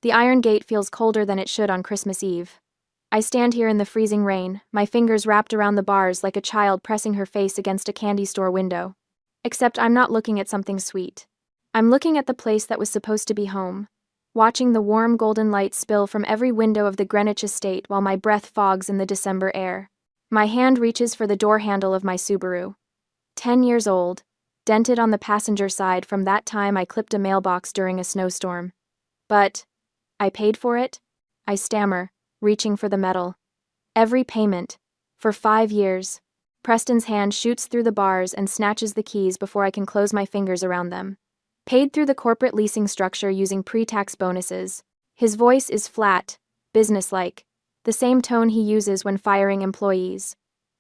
The iron gate feels colder than it should on Christmas Eve. I stand here in the freezing rain, my fingers wrapped around the bars like a child pressing her face against a candy store window. Except I'm not looking at something sweet. I'm looking at the place that was supposed to be home, watching the warm golden light spill from every window of the Greenwich estate while my breath fogs in the December air. My hand reaches for the door handle of my Subaru. 10 years old, dented on the passenger side from that time I clipped a mailbox during a snowstorm. But I paid for it? I stammer, reaching for the metal. Every payment. For 5 years. Preston's hand shoots through the bars and snatches the keys before I can close my fingers around them. Paid through the corporate leasing structure using pre-tax bonuses. His voice is flat, businesslike, the same tone he uses when firing employees.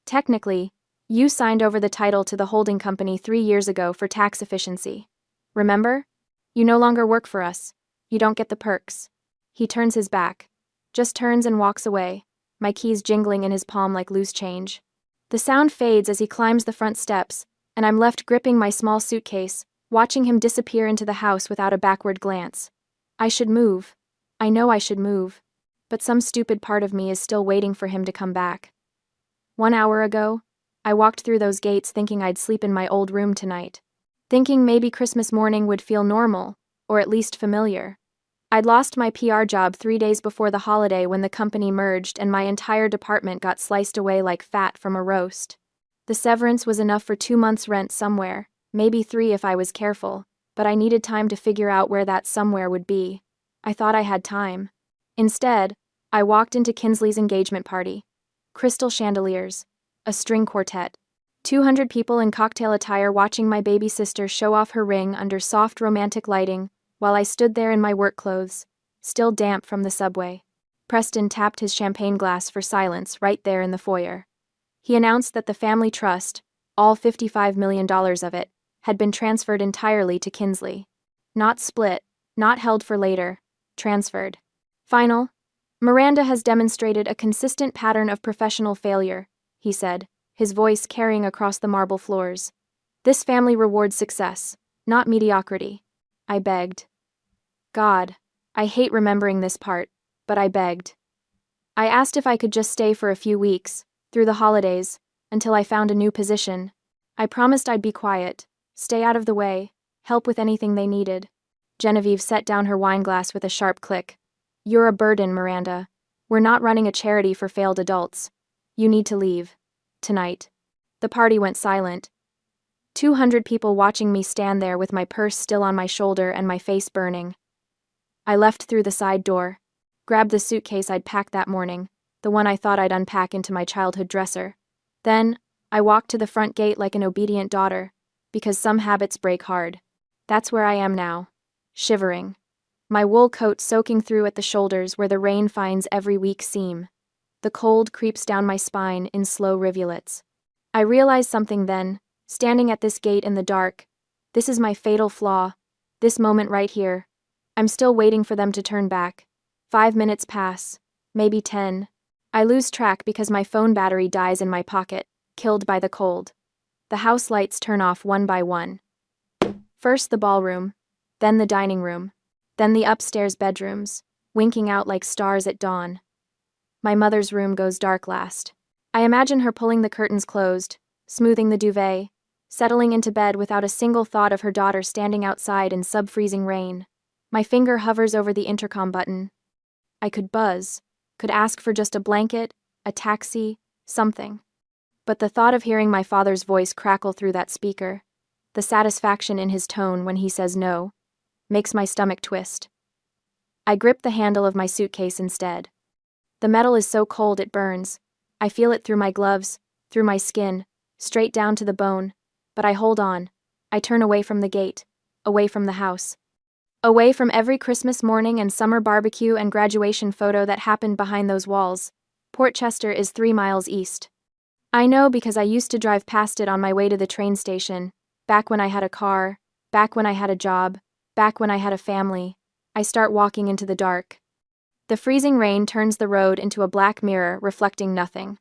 Technically, you signed over the title to the holding company 3 years ago for tax efficiency. Remember? You no longer work for us. You don't get the perks. He turns his back. Just turns and walks away, my keys jingling in his palm like loose change. The sound fades as he climbs the front steps, and I'm left gripping my small suitcase, watching him disappear into the house without a backward glance. I should move. I know I should move. But some stupid part of me is still waiting for him to come back. 1 hour ago, I walked through those gates thinking I'd sleep in my old room tonight. Thinking maybe Christmas morning would feel normal, or at least familiar. I'd lost my PR job 3 days before the holiday when the company merged and my entire department got sliced away like fat from a roast. The severance was enough for 2 months' rent somewhere, maybe 3 if I was careful, but I needed time to figure out where that somewhere would be. I thought I had time. Instead, I walked into Kinsley's engagement party. Crystal chandeliers, a string quartet, 200 people in cocktail attire watching my baby sister show off her ring under soft romantic lighting, while I stood there in my work clothes, still damp from the subway. Preston tapped his champagne glass for silence right there in the foyer. He announced that the family trust, all $55 million of it, had been transferred entirely to Kinsley. Not split, not held for later, transferred. Final. Miranda has demonstrated a consistent pattern of professional failure, he said, his voice carrying across the marble floors. This family rewards success, not mediocrity. I begged. God, I hate remembering this part, but I begged. I asked if I could just stay for a few weeks, through the holidays, until I found a new position. I promised I'd be quiet, stay out of the way, help with anything they needed. Genevieve set down her wineglass with a sharp click. You're a burden, Miranda. We're not running a charity for failed adults. You need to leave. Tonight. The party went silent. 200 people watching me stand there with my purse still on my shoulder and my face burning. I left through the side door, grabbed the suitcase I'd packed that morning, the one I thought I'd unpack into my childhood dresser. Then, I walked to the front gate like an obedient daughter, because some habits break hard. That's where I am now, shivering. My wool coat soaking through at the shoulders where the rain finds every weak seam. The cold creeps down my spine in slow rivulets. I realized something then, standing at this gate in the dark. This is my fatal flaw, this moment right here. I'm still waiting for them to turn back. 5 minutes pass, maybe 10. I lose track because my phone battery dies in my pocket, killed by the cold. The house lights turn off one by one. First the ballroom, then the dining room, then the upstairs bedrooms, winking out like stars at dawn. My mother's room goes dark last. I imagine her pulling the curtains closed, smoothing the duvet, settling into bed without a single thought of her daughter standing outside in sub-freezing rain. My finger hovers over the intercom button. I could buzz, could ask for just a blanket, a taxi, something. But the thought of hearing my father's voice crackle through that speaker, the satisfaction in his tone when he says no, makes my stomach twist. I grip the handle of my suitcase instead. The metal is so cold it burns. I feel it through my gloves, through my skin, straight down to the bone. But I hold on. I turn away from the gate, away from the house. Away from every Christmas morning and summer barbecue and graduation photo that happened behind those walls. Portchester is 3 miles east. I know because I used to drive past it on my way to the train station, back when I had a car, back when I had a job, back when I had a family. I start walking into the dark. The freezing rain turns the road into a black mirror reflecting nothing.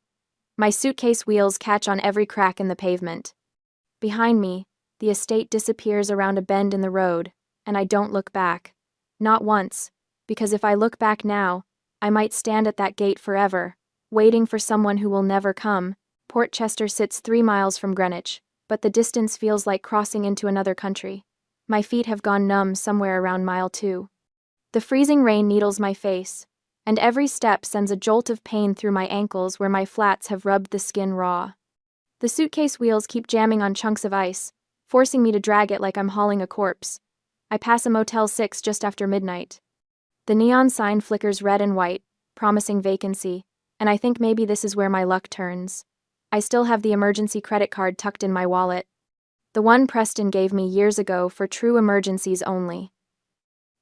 My suitcase wheels catch on every crack in the pavement. Behind me, the estate disappears around a bend in the road, and I don't look back. Not once, because if I look back now, I might stand at that gate forever, waiting for someone who will never come. Portchester sits 3 miles from Greenwich, but the distance feels like crossing into another country. My feet have gone numb somewhere around mile 2. The freezing rain needles my face, and every step sends a jolt of pain through my ankles where my flats have rubbed the skin raw. The suitcase wheels keep jamming on chunks of ice, forcing me to drag it like I'm hauling a corpse. I pass a Motel 6 just after midnight. The neon sign flickers red and white, promising vacancy, and I think maybe this is where my luck turns. I still have the emergency credit card tucked in my wallet. The one Preston gave me years ago for true emergencies only.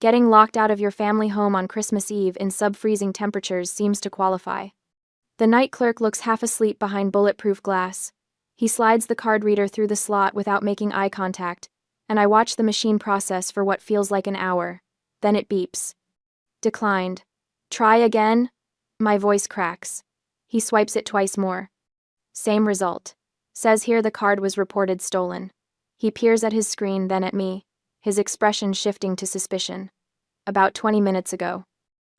Getting locked out of your family home on Christmas Eve in sub-freezing temperatures seems to qualify. The night clerk looks half asleep behind bulletproof glass. He slides the card reader through the slot without making eye contact, and I watch the machine process for what feels like an hour. Then it beeps. Declined. Try again? My voice cracks. He swipes it twice more. Same result. Says here the card was reported stolen. He peers at his screen, then at me, his expression shifting to suspicion. About 20 minutes ago.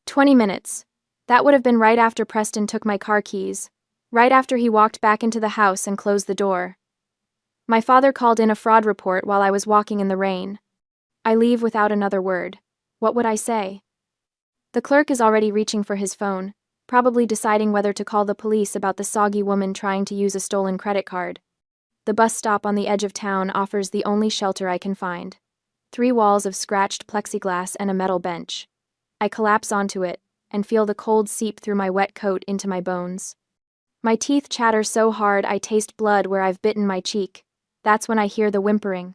20 minutes. That would have been right after Preston took my car keys. Right after he walked back into the house and closed the door. My father called in a fraud report while I was walking in the rain. I leave without another word. What would I say? The clerk is already reaching for his phone, probably deciding whether to call the police about the soggy woman trying to use a stolen credit card. The bus stop on the edge of town offers the only shelter I can find. 3 walls of scratched plexiglass and a metal bench. I collapse onto it and feel the cold seep through my wet coat into my bones. My teeth chatter so hard I taste blood where I've bitten my cheek. That's when I hear the whimpering.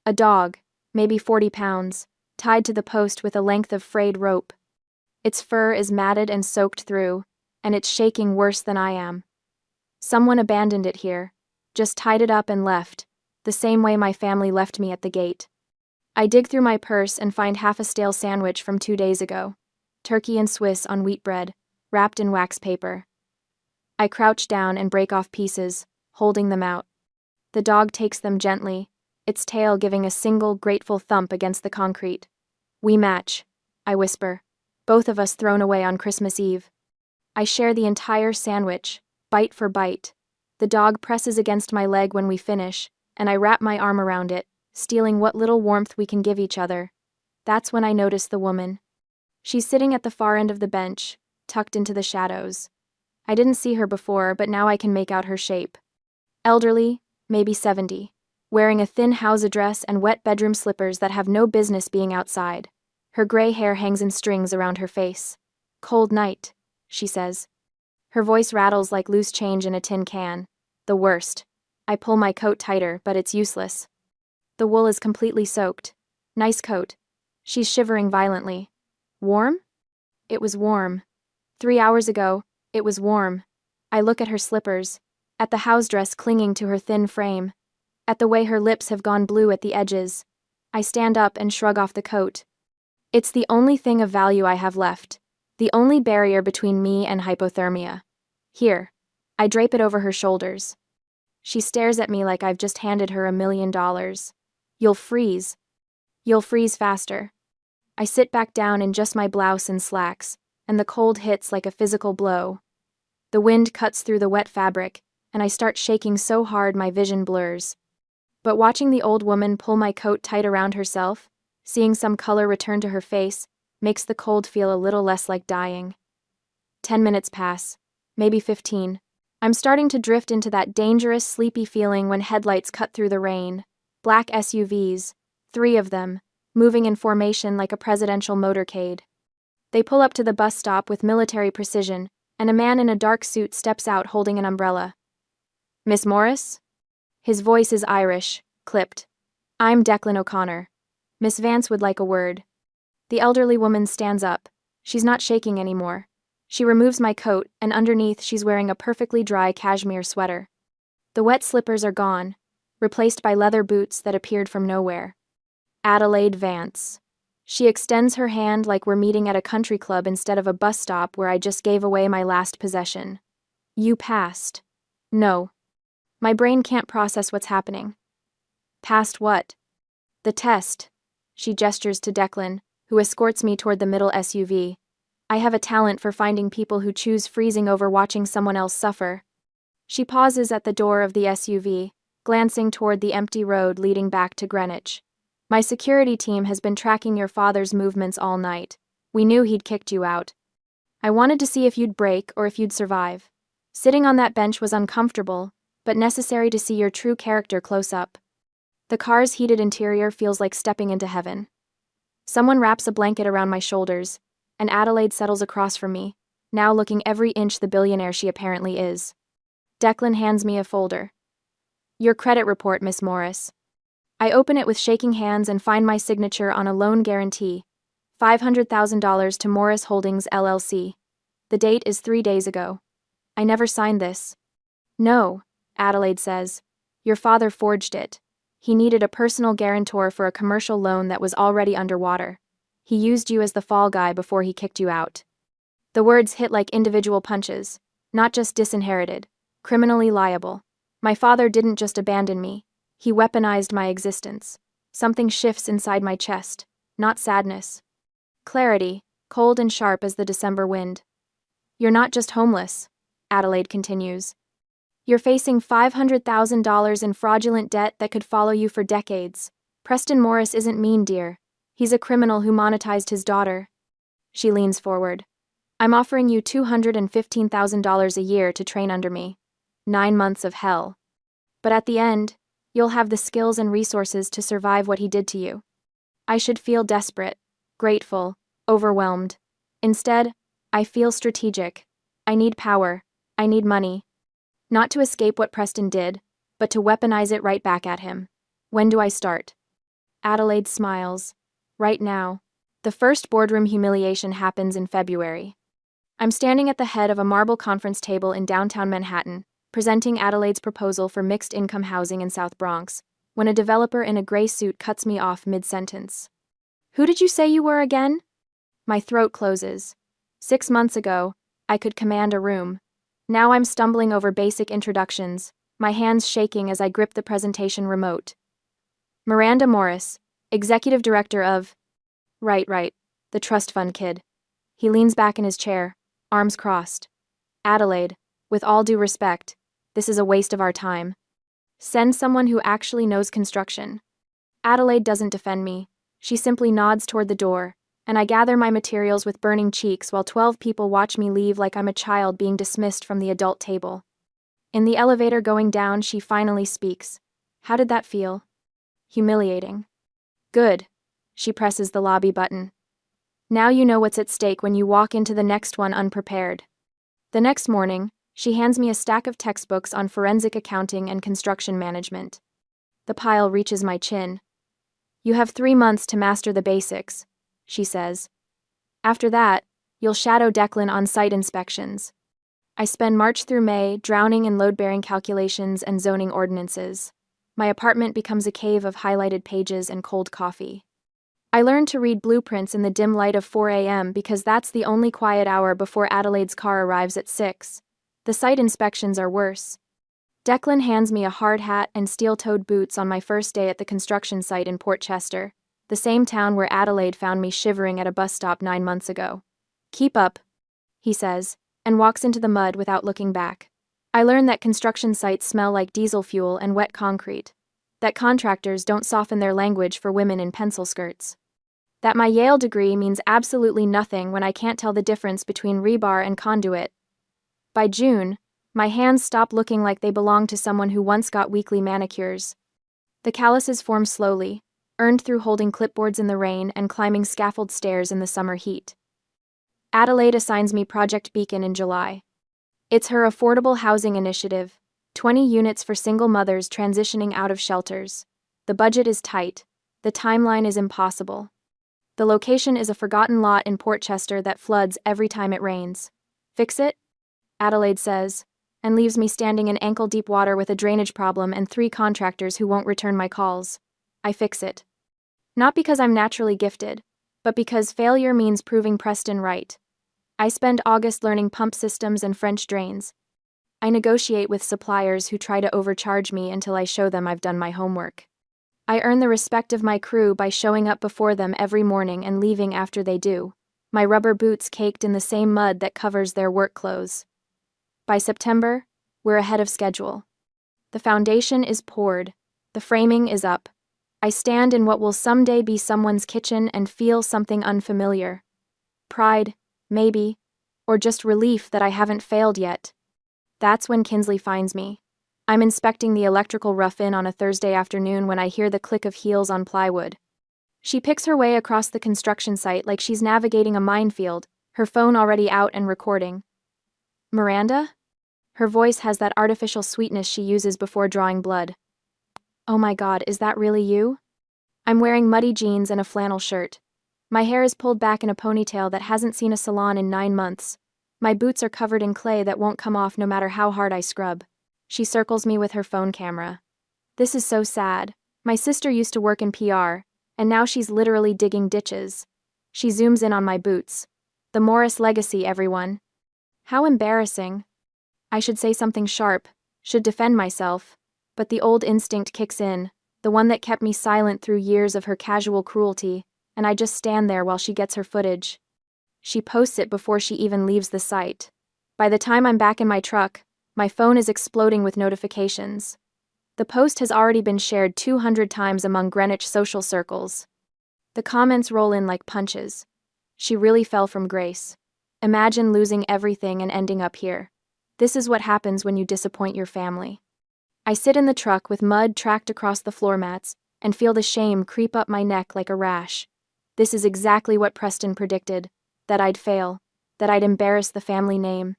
A dog, maybe 40 pounds, tied to the post with a length of frayed rope. Its fur is matted and soaked through, and it's shaking worse than I am. Someone abandoned it here, just tied it up and left, the same way my family left me at the gate. I dig through my purse and find half a stale sandwich from 2 days ago. Turkey and Swiss on wheat bread, wrapped in wax paper. I crouch down and break off pieces, holding them out. The dog takes them gently, its tail giving a single grateful thump against the concrete. We match, I whisper, both of us thrown away on Christmas Eve. I share the entire sandwich, bite for bite. The dog presses against my leg when we finish, and I wrap my arm around it, stealing what little warmth we can give each other. That's when I notice the woman. She's sitting at the far end of the bench, tucked into the shadows. I didn't see her before, but now I can make out her shape. Elderly, maybe 70, wearing a thin house dress and wet bedroom slippers that have no business being outside. Her gray hair hangs in strings around her face. Cold night, she says. Her voice rattles like loose change in a tin can. The worst. I pull my coat tighter, but it's useless. The wool is completely soaked. Nice coat. She's shivering violently. Warm? It was warm. 3 hours ago, it was warm. I look at her slippers, at the house dress clinging to her thin frame, at the way her lips have gone blue at the edges. I stand up and shrug off the coat. It's the only thing of value I have left, the only barrier between me and hypothermia. Here. I drape it over her shoulders. She stares at me like I've just handed her $1 million. You'll freeze. You'll freeze faster. I sit back down in just my blouse and slacks, and the cold hits like a physical blow. The wind cuts through the wet fabric, and I start shaking so hard my vision blurs. But watching the old woman pull my coat tight around herself, seeing some color return to her face, makes the cold feel a little less like dying. 10 minutes pass, maybe 15. I'm starting to drift into that dangerous, sleepy feeling when headlights cut through the rain. Black SUVs, 3 of them, moving in formation like a presidential motorcade. They pull up to the bus stop with military precision, and a man in a dark suit steps out holding an umbrella. Miss Morris? His voice is Irish, clipped. I'm Declan O'Connor. Miss Vance would like a word. The elderly woman stands up. She's not shaking anymore. She removes my coat, and underneath she's wearing a perfectly dry cashmere sweater. The wet slippers are gone, replaced by leather boots that appeared from nowhere. Adelaide Vance. She extends her hand like we're meeting at a country club instead of a bus stop where I just gave away my last possession. You passed. No. My brain can't process what's happening. Passed what? The test. She gestures to Declan, who who escorts me toward the middle SUV. I have a talent for finding people who choose freezing over watching someone else suffer. She pauses at the door of the SUV, glancing toward the empty road leading back to Greenwich. My security team has been tracking your father's movements all night. We knew he'd kicked you out. I wanted to see if you'd break or if you'd survive. Sitting on that bench was uncomfortable, but necessary to see your true character close up. The car's heated interior feels like stepping into heaven. Someone wraps a blanket around my shoulders, and Adelaide settles across from me, now looking every inch the billionaire she apparently is. Declan hands me a folder. Your credit report, Miss Morris. I open it with shaking hands and find my signature on a loan guarantee. $500,000 to Morris Holdings, LLC. The date is 3 days ago. I never signed this. No, Adelaide says. Your father forged it. He needed a personal guarantor for a commercial loan that was already underwater. He used you as the fall guy before he kicked you out. The words hit like individual punches, not just disinherited, criminally liable. My father didn't just abandon me. He weaponized my existence. Something shifts inside my chest, not sadness. Clarity, cold and sharp as the December wind. You're not just homeless, Adelaide continues. You're facing $500,000 in fraudulent debt that could follow you for decades. Preston Morris isn't mean, dear. He's a criminal who monetized his daughter. She leans forward. I'm offering you $215,000 a year to train under me. 9 months of hell. But at the end, you'll have the skills and resources to survive what he did to you. I should feel desperate, grateful, overwhelmed. Instead, I feel strategic. I need power. I need money. Not to escape what Preston did, but to weaponize it right back at him. When do I start? Adelaide smiles. Right now. The first boardroom humiliation happens in February. I'm standing at the head of a marble conference table in downtown Manhattan, presenting Adelaide's proposal for mixed-income housing in South Bronx, when a developer in a gray suit cuts me off mid-sentence. Who did you say you were again? My throat closes. 6 months ago, I could command a room. Now I'm stumbling over basic introductions, my hands shaking as I grip the presentation remote. Miranda Morris, Executive Director of... Right, the trust fund kid. He leans back in his chair, arms crossed. Adelaide, with all due respect, this is a waste of our time. Send someone who actually knows construction. Adelaide doesn't defend me. She simply nods toward the door, and I gather my materials with burning cheeks while 12 people watch me leave like I'm a child being dismissed from the adult table. In the elevator going down, she finally speaks. How did that feel? Humiliating. Good. She presses the lobby button. Now you know what's at stake when you walk into the next one unprepared. The next morning, she hands me a stack of textbooks on forensic accounting and construction management. The pile reaches my chin. You have 3 months to master the basics, she says. After that, you'll shadow Declan on site inspections. I spend March through May drowning in load-bearing calculations and zoning ordinances. My apartment becomes a cave of highlighted pages and cold coffee. I learned to read blueprints in the dim light of 4 a.m. because that's the only quiet hour before Adelaide's car arrives at 6. The site inspections are worse. Declan hands me a hard hat and steel-toed boots on my first day at the construction site in Port Chester, the same town where Adelaide found me shivering at a bus stop 9 months ago. Keep up, he says, and walks into the mud without looking back. I learn that construction sites smell like diesel fuel and wet concrete, that contractors don't soften their language for women in pencil skirts. That my Yale degree means absolutely nothing when I can't tell the difference between rebar and conduit. By June, my hands stop looking like they belong to someone who once got weekly manicures. The calluses form slowly, earned through holding clipboards in the rain and climbing scaffold stairs in the summer heat. Adelaide assigns me Project Beacon in July. It's her affordable housing initiative, 20 units for single mothers transitioning out of shelters. The budget is tight. The timeline is impossible. The location is a forgotten lot in Port Chester that floods every time it rains. Fix it? Adelaide says, and leaves me standing in ankle-deep water with a drainage problem and 3 contractors who won't return my calls. I fix it. Not because I'm naturally gifted, but because failure means proving Preston right. I spend August learning pump systems and French drains. I negotiate with suppliers who try to overcharge me until I show them I've done my homework. I earn the respect of my crew by showing up before them every morning and leaving after they do, my rubber boots caked in the same mud that covers their work clothes. By September, we're ahead of schedule. The foundation is poured. The framing is up. I stand in what will someday be someone's kitchen and feel something unfamiliar. Pride, maybe, or just relief that I haven't failed yet. That's when Kinsley finds me. I'm inspecting the electrical rough-in on a Thursday afternoon when I hear the click of heels on plywood. She picks her way across the construction site like she's navigating a minefield, her phone already out and recording. Miranda? Her voice has that artificial sweetness she uses before drawing blood. Oh my God, is that really you? I'm wearing muddy jeans and a flannel shirt. My hair is pulled back in a ponytail that hasn't seen a salon in 9 months. My boots are covered in clay that won't come off no matter how hard I scrub. She circles me with her phone camera. This is so sad. My sister used to work in PR, and now she's literally digging ditches. She zooms in on my boots. The Morris legacy, everyone. How embarrassing. I should say something sharp, should defend myself, but the old instinct kicks in, the one that kept me silent through years of her casual cruelty, and I just stand there while she gets her footage. She posts it before she even leaves the site. By the time I'm back in my truck, my phone is exploding with notifications. The post has already been shared 200 times among Greenwich social circles. The comments roll in like punches. She really fell from grace. Imagine losing everything and ending up here. This is what happens when you disappoint your family. I sit in the truck with mud tracked across the floor mats and feel the shame creep up my neck like a rash. This is exactly what Preston predicted, that I'd fail, that I'd embarrass the family name.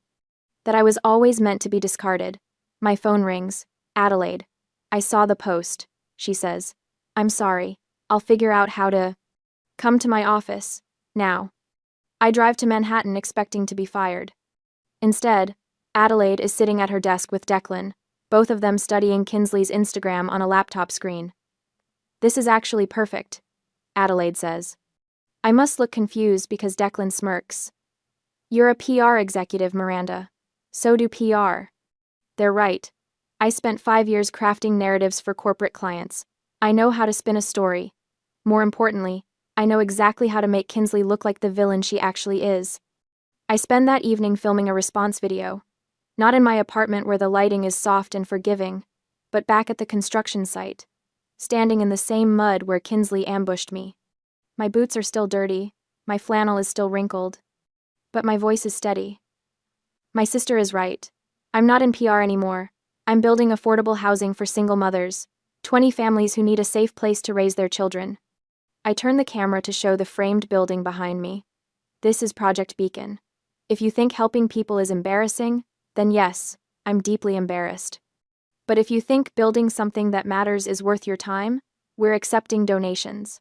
That I was always meant to be discarded. My phone rings. Adelaide. I saw the post, she says. I'm sorry. I'll figure out how to... Come to my office. Now. I drive to Manhattan expecting to be fired. Instead, Adelaide is sitting at her desk with Declan, both of them studying Kinsley's Instagram on a laptop screen. This is actually perfect, Adelaide says. I must look confused because Declan smirks. You're a PR executive, Miranda. So do PR. They're right. I spent 5 years crafting narratives for corporate clients. I know how to spin a story. More importantly, I know exactly how to make Kinsley look like the villain she actually is. I spend that evening filming a response video. Not in my apartment where the lighting is soft and forgiving, but back at the construction site, standing in the same mud where Kinsley ambushed me. My boots are still dirty, my flannel is still wrinkled, but my voice is steady. My sister is right. I'm not in PR anymore. I'm building affordable housing for single mothers, 20 families who need a safe place to raise their children. I turn the camera to show the framed building behind me. This is Project Beacon. If you think helping people is embarrassing, then yes, I'm deeply embarrassed. But if you think building something that matters is worth your time, we're accepting donations.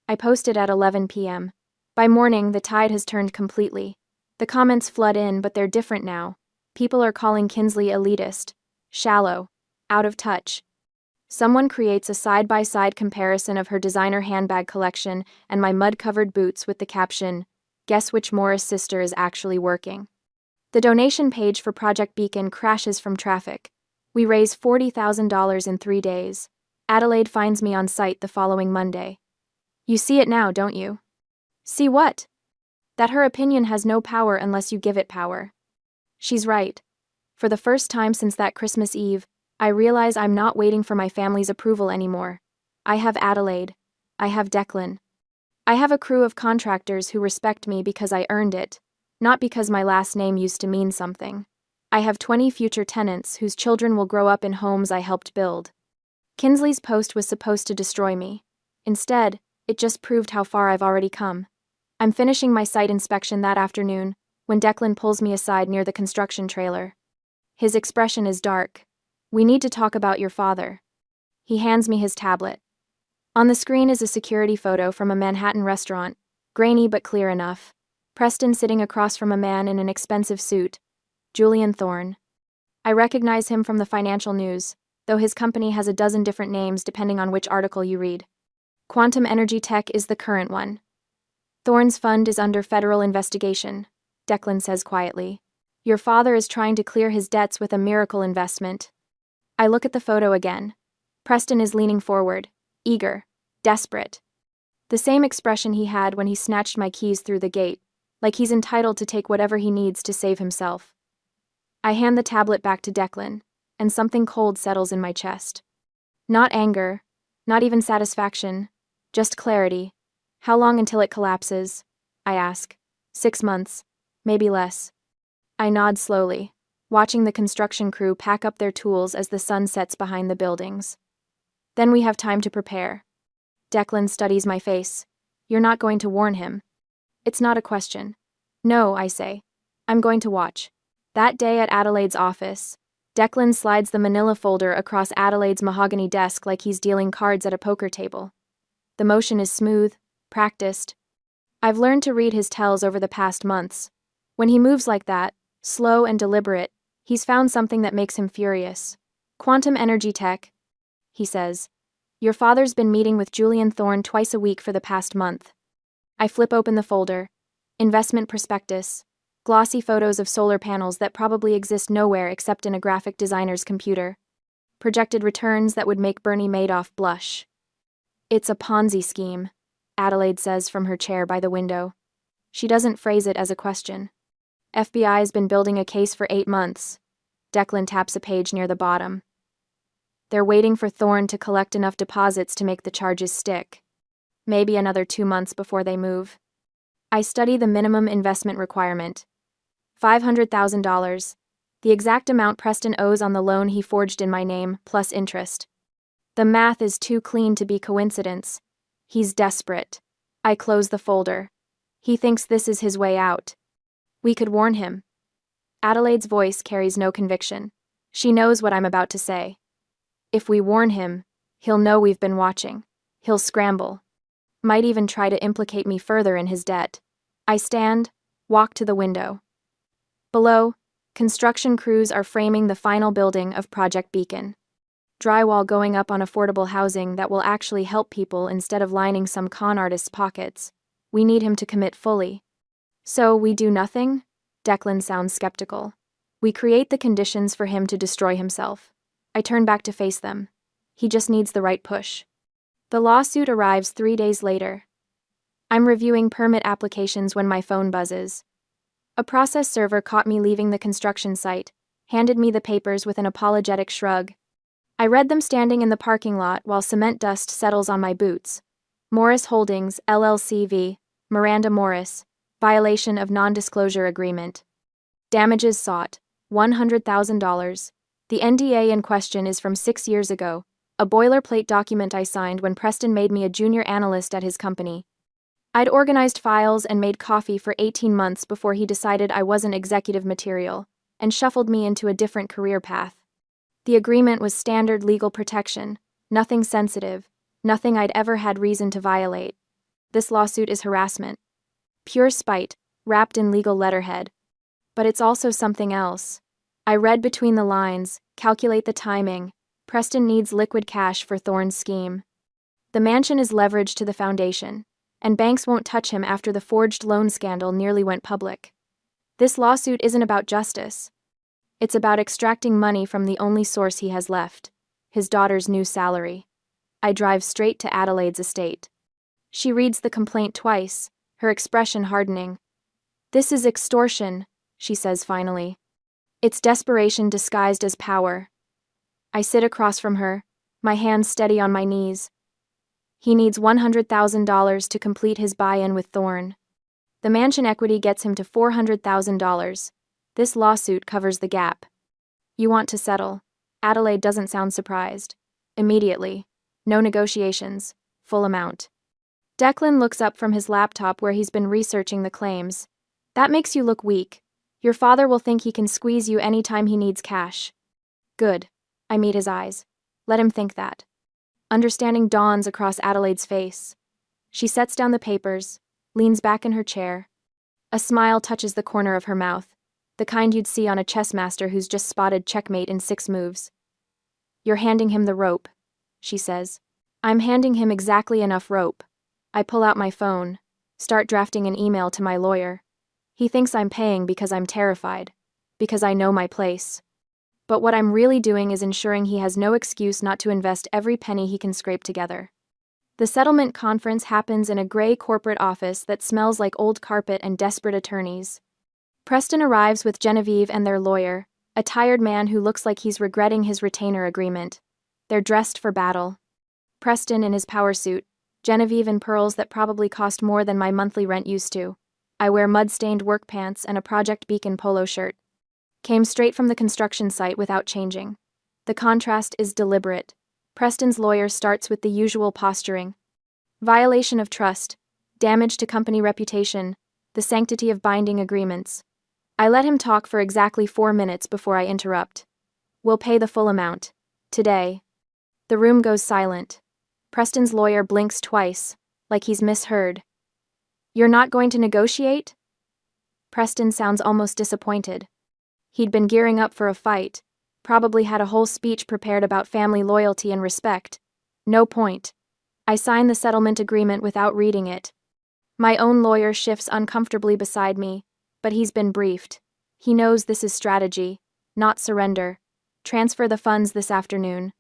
I posted at 11 p.m. By morning, the tide has turned completely. The comments flood in, but they're different now. People are calling Kinsley elitist, shallow, out of touch. Someone creates a side-by-side comparison of her designer handbag collection and my mud-covered boots with the caption, "Guess which Morris sister is actually working?" The donation page for Project Beacon crashes from traffic. We raise $40,000 in 3 days. Adelaide finds me on site the following Monday. You see it now, don't you? See what? That her opinion has no power unless you give it power. She's right. For the first time since that Christmas Eve, I realize I'm not waiting for my family's approval anymore. I have Adelaide. I have Declan. I have a crew of contractors who respect me because I earned it, not because my last name used to mean something. I have 20 future tenants whose children will grow up in homes I helped build. Kinsley's post was supposed to destroy me. Instead, it just proved how far I've already come. I'm finishing my site inspection that afternoon when Declan pulls me aside near the construction trailer. His expression is dark. We need to talk about your father. He hands me his tablet. On the screen is a security photo from a Manhattan restaurant, grainy but clear enough. Preston sitting across from a man in an expensive suit, Julian Thorne. I recognize him from the financial news, though his company has a dozen different names depending on which article you read. Quantum Energy Tech is the current one. Thorne's fund is under federal investigation, Declan says quietly. Your father is trying to clear his debts with a miracle investment. I look at the photo again. Preston is leaning forward, eager, desperate. The same expression he had when he snatched my keys through the gate, like he's entitled to take whatever he needs to save himself. I hand the tablet back to Declan, and something cold settles in my chest. Not anger, not even satisfaction, just clarity. How long until it collapses? I ask. 6 months, maybe less. I nod slowly, watching the construction crew pack up their tools as the sun sets behind the buildings. Then we have time to prepare. Declan studies my face. You're not going to warn him. It's not a question. No, I say. I'm going to watch. That day at Adelaide's office, Declan slides the manila folder across Adelaide's mahogany desk like he's dealing cards at a poker table. The motion is smooth, practiced. I've learned to read his tells over the past months. When he moves like that, slow and deliberate, he's found something that makes him furious. Quantum energy tech, he says. Your father's been meeting with Julian Thorne twice a week for the past month. I flip open the folder. Investment prospectus. Glossy photos of solar panels that probably exist nowhere except in a graphic designer's computer. Projected returns that would make Bernie Madoff blush. It's a Ponzi scheme, Adelaide says from her chair by the window. She doesn't phrase it as a question. FBI's been building a case for 8 months. Declan taps a page near the bottom. They're waiting for Thorne to collect enough deposits to make the charges stick. Maybe another 2 months before they move. I study the minimum investment requirement. $500,000, the exact amount Preston owes on the loan he forged in my name, plus interest. The math is too clean to be coincidence. He's desperate. I close the folder. He thinks this is his way out. We could warn him. Adelaide's voice carries no conviction. She knows what I'm about to say. If we warn him, he'll know we've been watching. He'll scramble. Might even try to implicate me further in his debt. I stand, walk to the window. Below, construction crews are framing the final building of Project Beacon. Drywall going up on affordable housing that will actually help people instead of lining some con artist's pockets. We need him to commit fully. So we do nothing? Declan sounds skeptical. We create the conditions for him to destroy himself. I turn back to face them. He just needs the right push. The lawsuit arrives 3 days later. I'm reviewing permit applications when my phone buzzes. A process server caught me leaving the construction site, handed me the papers with an apologetic shrug. I read them standing in the parking lot while cement dust settles on my boots. Morris Holdings, LLC v. Miranda Morris, violation of non-disclosure agreement. Damages sought, $100,000. The NDA in question is from 6 years ago, a boilerplate document I signed when Preston made me a junior analyst at his company. I'd organized files and made coffee for 18 months before he decided I wasn't executive material, and shuffled me into a different career path. The agreement was standard legal protection, nothing sensitive, nothing I'd ever had reason to violate. This lawsuit is harassment. Pure spite, wrapped in legal letterhead. But it's also something else. I read between the lines, calculate the timing. Preston needs liquid cash for Thorne's scheme. The mansion is leveraged to the foundation, and banks won't touch him after the forged loan scandal nearly went public. This lawsuit isn't about justice. It's about extracting money from the only source he has left, his daughter's new salary. I drive straight to Adelaide's estate. She reads the complaint twice, her expression hardening. This is extortion, she says finally. It's desperation disguised as power. I sit across from her, my hands steady on my knees. He needs $100,000 to complete his buy-in with Thorne. The mansion equity gets him to $400,000. This lawsuit covers the gap. You want to settle? Adelaide doesn't sound surprised. Immediately. No negotiations. Full amount. Declan looks up from his laptop where he's been researching the claims. That makes you look weak. Your father will think he can squeeze you anytime he needs cash. Good. I meet his eyes. Let him think that. Understanding dawns across Adelaide's face. She sets down the papers, leans back in her chair. A smile touches the corner of her mouth, the kind you'd see on a chess master who's just spotted checkmate in 6 moves. You're handing him the rope, she says. I'm handing him exactly enough rope. I pull out my phone, start drafting an email to my lawyer. He thinks I'm paying because I'm terrified, because I know my place. But what I'm really doing is ensuring he has no excuse not to invest every penny he can scrape together. The settlement conference happens in a gray corporate office that smells like old carpet and desperate attorneys. Preston arrives with Genevieve and their lawyer, a tired man who looks like he's regretting his retainer agreement. They're dressed for battle. Preston in his power suit, Genevieve in pearls that probably cost more than my monthly rent used to. I wear mud-stained work pants and a Project Beacon polo shirt. Came straight from the construction site without changing. The contrast is deliberate. Preston's lawyer starts with the usual posturing. Violation of trust, damage to company reputation, the sanctity of binding agreements. I let him talk for exactly 4 minutes before I interrupt. We'll pay the full amount. Today. The room goes silent. Preston's lawyer blinks twice, like he's misheard. You're not going to negotiate? Preston sounds almost disappointed. He'd been gearing up for a fight, probably had a whole speech prepared about family loyalty and respect. No point. I sign the settlement agreement without reading it. My own lawyer shifts uncomfortably beside me, but he's been briefed. He knows this is strategy, not surrender. Transfer the funds this afternoon.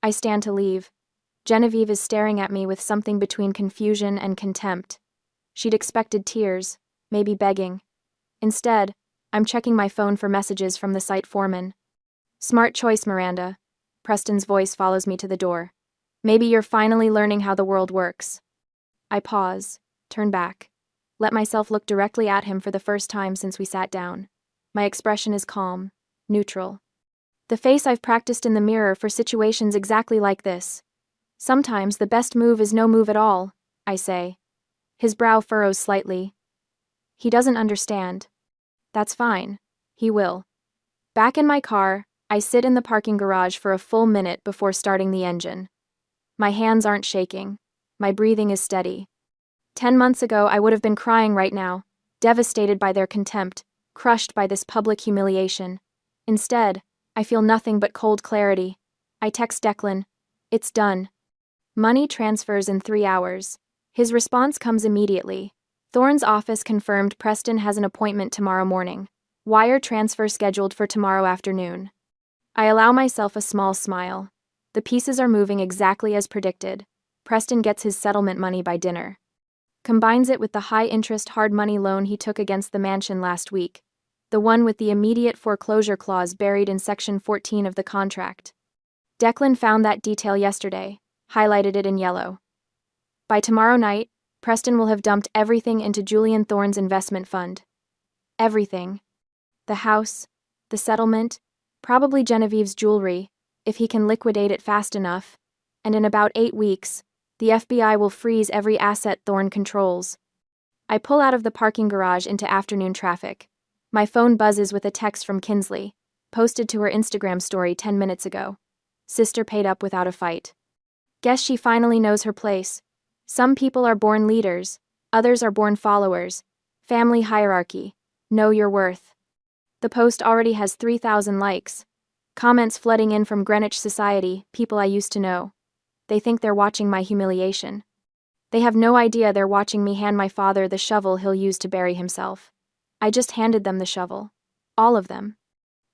I stand to leave. Genevieve is staring at me with something between confusion and contempt. She'd expected tears, maybe begging. Instead, I'm checking my phone for messages from the site foreman. Smart choice, Miranda. Preston's voice follows me to the door. Maybe you're finally learning how the world works. I pause, turn back, let myself look directly at him for the first time since we sat down. My expression is calm, neutral. The face I've practiced in the mirror for situations exactly like this. Sometimes the best move is no move at all, I say. His brow furrows slightly. He doesn't understand. That's fine. He will. Back in my car, I sit in the parking garage for a full minute before starting the engine. My hands aren't shaking. My breathing is steady. 10 months ago, I would have been crying right now, devastated by their contempt, crushed by this public humiliation. Instead, I feel nothing but cold clarity. I text Declan. It's done. Money transfers in 3 hours. His response comes immediately. Thorne's office confirmed Preston has an appointment tomorrow morning. Wire transfer scheduled for tomorrow afternoon. I allow myself a small smile. The pieces are moving exactly as predicted. Preston gets his settlement money by dinner. Combines it with the high-interest hard money loan he took against the mansion last week, the one with the immediate foreclosure clause buried in Section 14 of the contract. Declan found that detail yesterday, highlighted it in yellow. By tomorrow night, Preston will have dumped everything into Julian Thorne's investment fund. Everything. The house, the settlement, probably Genevieve's jewelry, if he can liquidate it fast enough, and in about 8 weeks, the FBI will freeze every asset Thorne controls. I pull out of the parking garage into afternoon traffic. My phone buzzes with a text from Kinsley, posted to her Instagram story 10 minutes ago. Sister paid up without a fight. Guess she finally knows her place. Some people are born leaders, others are born followers. Family hierarchy. Know your worth. The post already has 3,000 likes. Comments flooding in from Greenwich Society, people I used to know. They think they're watching my humiliation. They have no idea they're watching me hand my father the shovel he'll use to bury himself. I just handed them the shovel. All of them.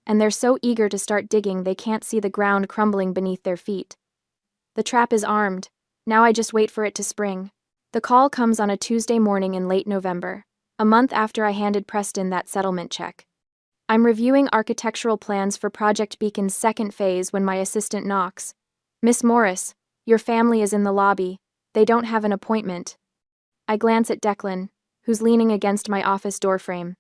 And they're so eager to start digging they can't see the ground crumbling beneath their feet. The trap is armed. Now I just wait for it to spring. The call comes on a Tuesday morning in late November, a month after I handed Preston that settlement check. I'm reviewing architectural plans for Project Beacon's second phase when my assistant knocks. Miss Morris, your family is in the lobby. They don't have an appointment. I glance at Declan, who's leaning against my office doorframe.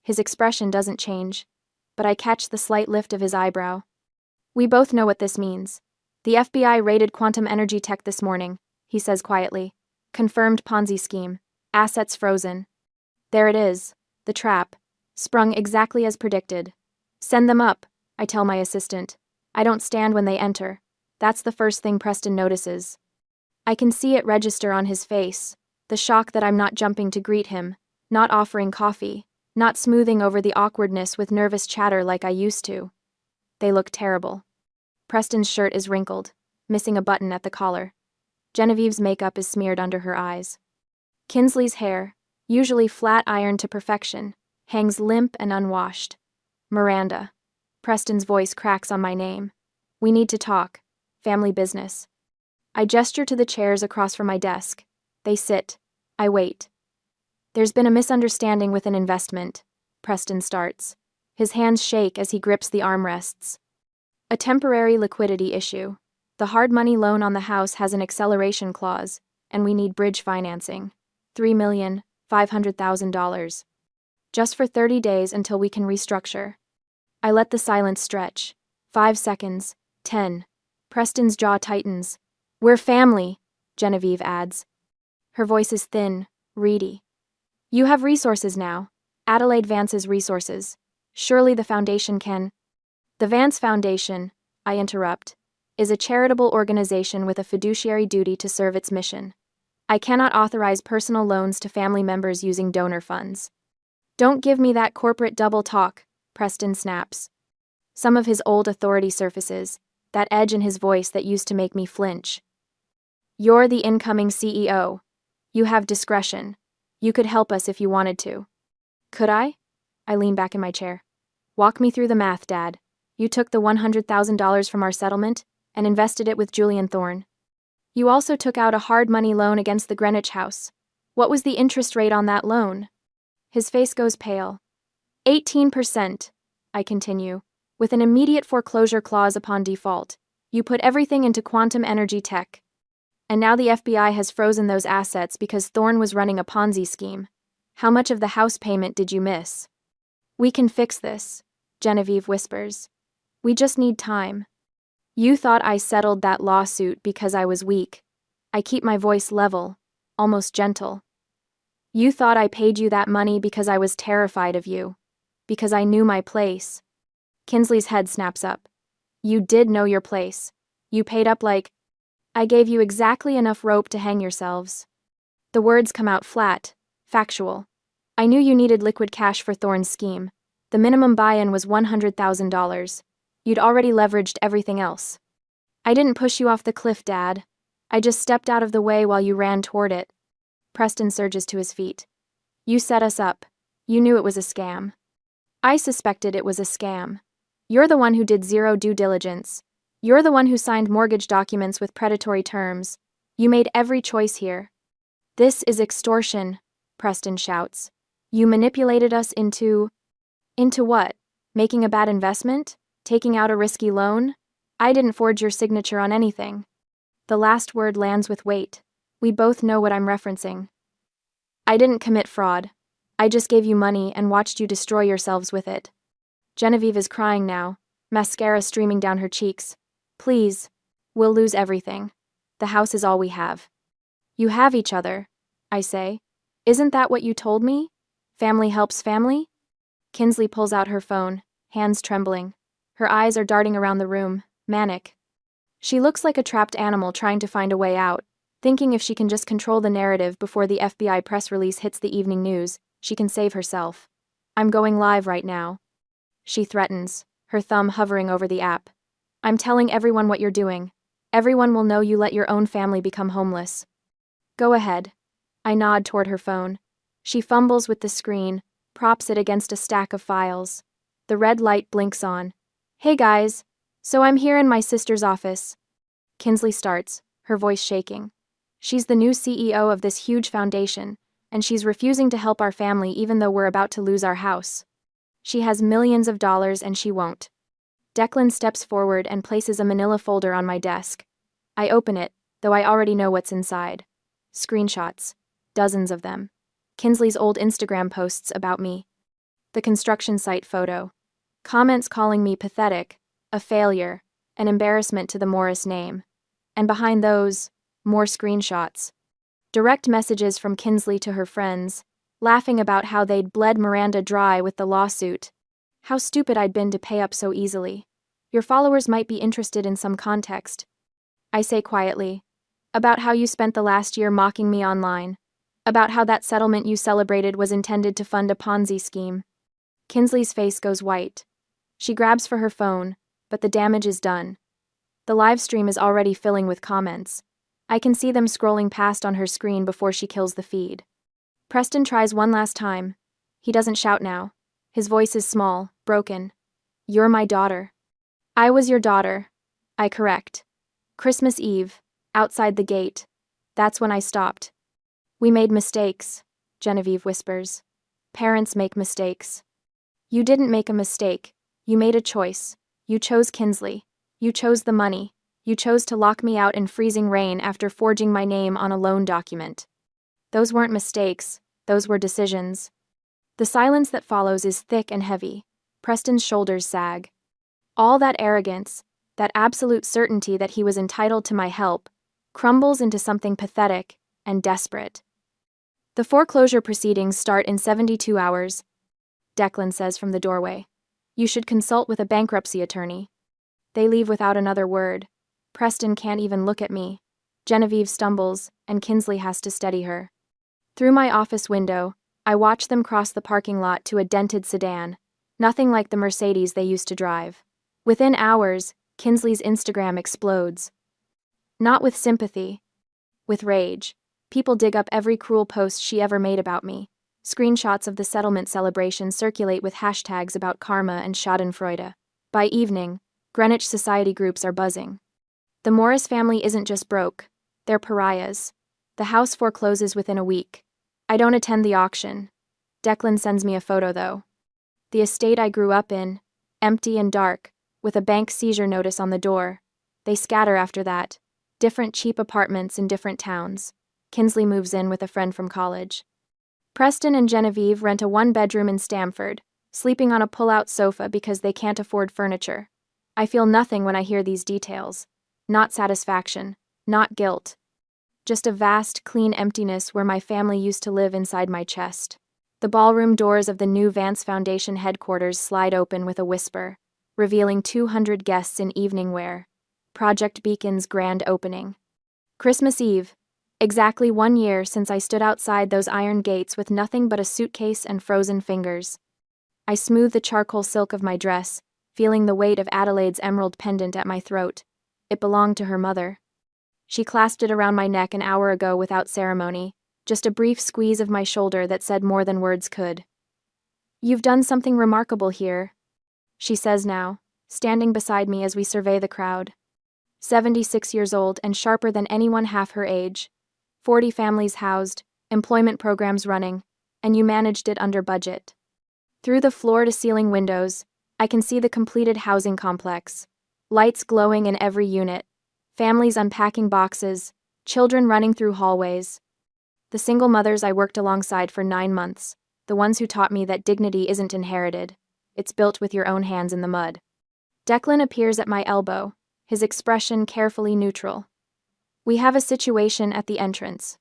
His expression doesn't change, but I catch the slight lift of his eyebrow. We both know what this means. The FBI raided quantum energy tech this morning, he says quietly. Confirmed Ponzi scheme. Assets frozen. There it is, the trap, sprung exactly as predicted. Send them up, I tell my assistant. I don't stand when they enter. That's the first thing Preston notices. I can see it register on his face, the shock that I'm not jumping to greet him, not offering coffee, not smoothing over the awkwardness with nervous chatter like I used to. They look terrible. Preston's shirt is wrinkled, missing a button at the collar. Genevieve's makeup is smeared under her eyes. Kinsley's hair, usually flat-ironed to perfection, hangs limp and unwashed. Miranda. Preston's voice cracks on my name. We need to talk. Family business. I gesture to the chairs across from my desk. They sit. I wait. There's been a misunderstanding with an investment, Preston starts. His hands shake as he grips the armrests. A temporary liquidity issue. The hard money loan on the house has an acceleration clause, and we need bridge financing. $3,500,000. Just for 30 days until we can restructure. I let the silence stretch. 5 seconds. 10. Preston's jaw tightens. We're family, Genevieve adds. Her voice is thin, reedy. You have resources now. Adelaide Vance's resources. Surely the foundation can. The Vance Foundation, I interrupt, is a charitable organization with a fiduciary duty to serve its mission. I cannot authorize personal loans to family members using donor funds. Don't give me that corporate double talk, Preston snaps. Some of his old authority surfaces, that edge in his voice that used to make me flinch. You're the incoming CEO. You have discretion. You could help us if you wanted to. Could I? I lean back in my chair. Walk me through the math, Dad. You took the $100,000 from our settlement and invested it with Julian Thorne. You also took out a hard money loan against the Greenwich house. What was the interest rate on that loan? His face goes pale. 18%, I continue, with an immediate foreclosure clause upon default. You put everything into quantum energy tech. And now the FBI has frozen those assets because Thorne was running a Ponzi scheme. How much of the house payment did you miss? We can fix this, Genevieve whispers. We just need time. You thought I settled that lawsuit because I was weak. I keep my voice level, almost gentle. You thought I paid you that money because I was terrified of you. Because I knew my place. Kinsley's head snaps up. You did know your place. You paid up like... I gave you exactly enough rope to hang yourselves. The words come out flat, factual. I knew you needed liquid cash for Thorne's scheme. The minimum buy-in was $100,000. You'd already leveraged everything else. I didn't push you off the cliff, Dad. I just stepped out of the way while you ran toward it. Preston surges to his feet. You set us up. You knew it was a scam. I suspected it was a scam. You're the one who did zero due diligence. You're the one who signed mortgage documents with predatory terms. You made every choice here. This is extortion, Preston shouts. You manipulated us into... Into what? Making a bad investment? Taking out a risky loan? I didn't forge your signature on anything. The last word lands with weight. We both know what I'm referencing. I didn't commit fraud. I just gave you money and watched you destroy yourselves with it. Genevieve is crying now, mascara streaming down her cheeks. Please, we'll lose everything. The house is all we have. You have each other, I say. Isn't that what you told me? Family helps family? Kinsley pulls out her phone, hands trembling. Her eyes are darting around the room, manic. She looks like a trapped animal trying to find a way out, thinking if she can just control the narrative before the FBI press release hits the evening news, she can save herself. I'm going live right now. She threatens, her thumb hovering over the app. I'm telling everyone what you're doing. Everyone will know you let your own family become homeless. Go ahead. I nod toward her phone. She fumbles with the screen, props it against a stack of files. The red light blinks on. Hey guys, so I'm here in my sister's office. Kinsley starts, her voice shaking. She's the new CEO of this huge foundation, and she's refusing to help our family even though we're about to lose our house. She has millions of dollars and she won't. Declan steps forward and places a manila folder on my desk. I open it, though I already know what's inside. Screenshots. Dozens of them. Kinsley's old Instagram posts about me. The construction site photo. Comments calling me pathetic, a failure, an embarrassment to the Morris name. And behind those, more screenshots. Direct messages from Kinsley to her friends, laughing about how they'd bled Miranda dry with the lawsuit. How stupid I'd been to pay up so easily. Your followers might be interested in some context. I say quietly. About how you spent the last year mocking me online. About how that settlement you celebrated was intended to fund a Ponzi scheme. Kinsley's face goes white. She grabs for her phone, but the damage is done. The live stream is already filling with comments. I can see them scrolling past on her screen before she kills the feed. Preston tries one last time. He doesn't shout now. His voice is small, broken. You're my daughter. I was your daughter. I correct. Christmas Eve, Outside the gate. That's when I stopped. We made mistakes, Genevieve whispers. Parents make mistakes. You didn't make a mistake. You made a choice. You chose Kinsley. You chose the money. You chose to lock me out in freezing rain after forging my name on a loan document. Those weren't mistakes. Those were decisions. The silence that follows is thick and heavy. Preston's shoulders sag. All that arrogance, that absolute certainty that he was entitled to my help, crumbles into something pathetic and desperate. The foreclosure proceedings start in 72 hours, Declan says from the doorway. You should consult with a bankruptcy attorney. They leave without another word. Preston can't even look at me. Genevieve stumbles, and Kinsley has to steady her. Through my office window, I watch them cross the parking lot to a dented sedan, nothing like the Mercedes they used to drive. Within hours, Kinsley's Instagram explodes. Not with sympathy. With rage. People dig up every cruel post she ever made about me. Screenshots of the settlement celebration circulate with hashtags about karma and schadenfreude. By evening, Greenwich society groups are buzzing. The Morris family isn't just broke. They're pariahs. The house forecloses within a week. I don't attend the auction. Declan sends me a photo, though. The estate I grew up in, empty and dark, with a bank seizure notice on the door. They scatter after that. Different cheap apartments in different towns. Kinsley moves in with a friend from college. Preston and Genevieve rent a one-bedroom in Stamford, sleeping on a pull-out sofa because they can't afford furniture. I feel nothing when I hear these details. Not satisfaction, not guilt. Just a vast, clean emptiness where my family used to live inside my chest. The ballroom doors of the new Vance Foundation headquarters slide open with a whisper, revealing 200 guests in evening wear. Project Beacon's grand opening. Christmas Eve. Exactly 1 year since I stood outside those iron gates with nothing but a suitcase and frozen fingers. I smooth the charcoal silk of my dress, feeling the weight of Adelaide's emerald pendant at my throat. It belonged to her mother. She clasped it around my neck an hour ago without ceremony, just a brief squeeze of my shoulder that said more than words could. You've done something remarkable here, she says now, standing beside me as we survey the crowd. 76 years old and sharper than anyone half her age. 40 families housed, employment programs running, and you managed it under budget. Through the floor-to-ceiling windows, I can see the completed housing complex. Lights glowing in every unit, families unpacking boxes, children running through hallways. The single mothers I worked alongside for 9 months, the ones who taught me that dignity isn't inherited, it's built with your own hands in the mud. Declan appears at my elbow, his expression carefully neutral. We have a situation at the entrance.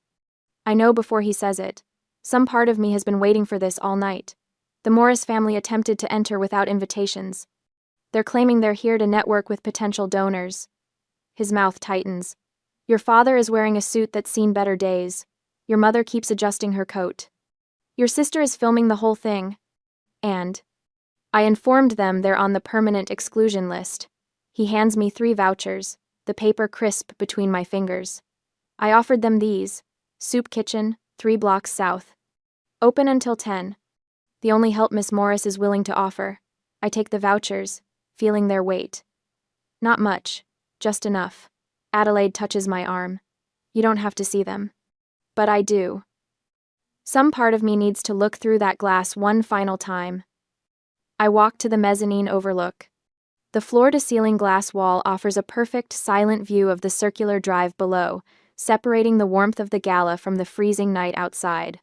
I know before he says it. Some part of me has been waiting for this all night. The Morris family attempted to enter without invitations. They're claiming they're here to network with potential donors. His mouth tightens. Your father is wearing a suit that's seen better days. Your mother keeps adjusting her coat. Your sister is filming the whole thing. And I informed them they're on the permanent exclusion list. He hands me 3 vouchers, the paper crisp between my fingers. I offered them these. Soup kitchen, 3 blocks south. Open until 10. The only help Miss Morris is willing to offer. I take the vouchers, feeling their weight. Not much, just enough. Adelaide touches my arm. You don't have to see them. But I do. Some part of me needs to look through that glass one final time. I walk to the mezzanine overlook. The floor-to-ceiling glass wall offers a perfect, silent view of the circular drive below, separating the warmth of the gala from the freezing night outside.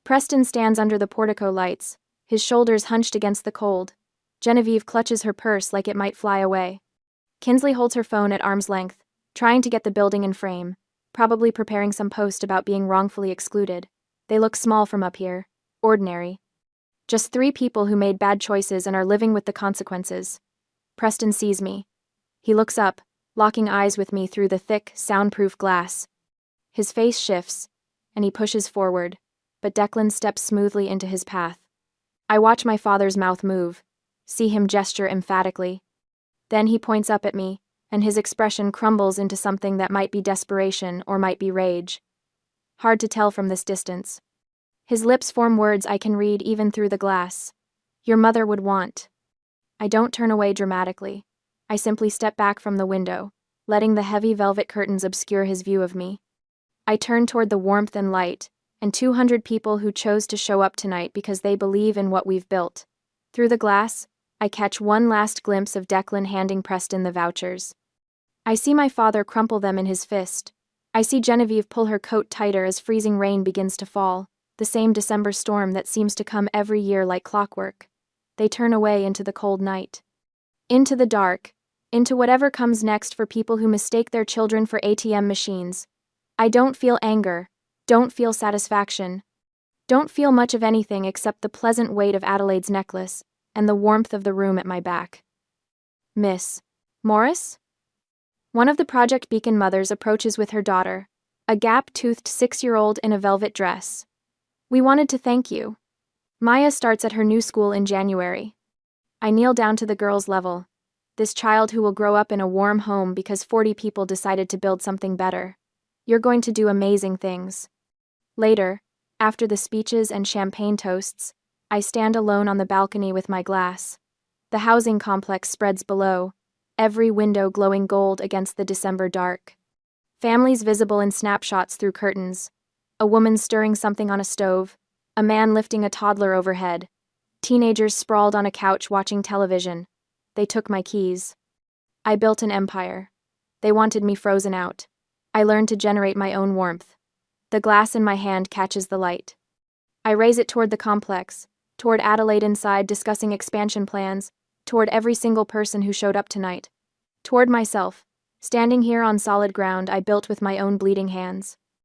Preston stands under the portico lights, his shoulders hunched against the cold. Genevieve clutches her purse like it might fly away. Kinsley holds her phone at arm's length, trying to get the building in frame, probably preparing some post about being wrongfully excluded. They look small from up here, ordinary. Just 3 people who made bad choices and are living with the consequences. Preston sees me. He looks up, locking eyes with me through the thick, soundproof glass. His face shifts, and he pushes forward, but Declan steps smoothly into his path. I watch my father's mouth move, see him gesture emphatically. Then he points up at me, and his expression crumbles into something that might be desperation or might be rage. Hard to tell from this distance. His lips form words I can read even through the glass. Your mother would want. I don't turn away dramatically. I simply step back from the window, letting the heavy velvet curtains obscure his view of me. I turn toward the warmth and light, and 200 people who chose to show up tonight because they believe in what we've built. Through the glass, I catch one last glimpse of Declan handing Preston the vouchers. I see my father crumple them in his fist. I see Genevieve pull her coat tighter as freezing rain begins to fall, the same December storm that seems to come every year like clockwork. They turn away into the cold night. Into the dark, into whatever comes next for people who mistake their children for ATM machines. I don't feel anger, don't feel satisfaction, don't feel much of anything except the pleasant weight of Adelaide's necklace and the warmth of the room at my back. Miss Morris? One of the Project Beacon mothers approaches with her daughter, a gap-toothed 6-year-old in a velvet dress. We wanted to thank you. Maya starts at her new school in January. I kneel down to the girl's level. This child who will grow up in a warm home because 40 people decided to build something better. You're going to do amazing things. Later, after the speeches and champagne toasts, I stand alone on the balcony with my glass. The housing complex spreads below, every window glowing gold against the December dark. Families visible in snapshots through curtains. A woman stirring something on a stove. A man lifting a toddler overhead. Teenagers sprawled on a couch watching television. They took my keys. I built an empire. They wanted me frozen out. I learned to generate my own warmth. The glass in my hand catches the light. I raise it toward the complex, toward Adelaide inside discussing expansion plans, toward every single person who showed up tonight. Toward myself, standing here on solid ground I built with my own bleeding hands.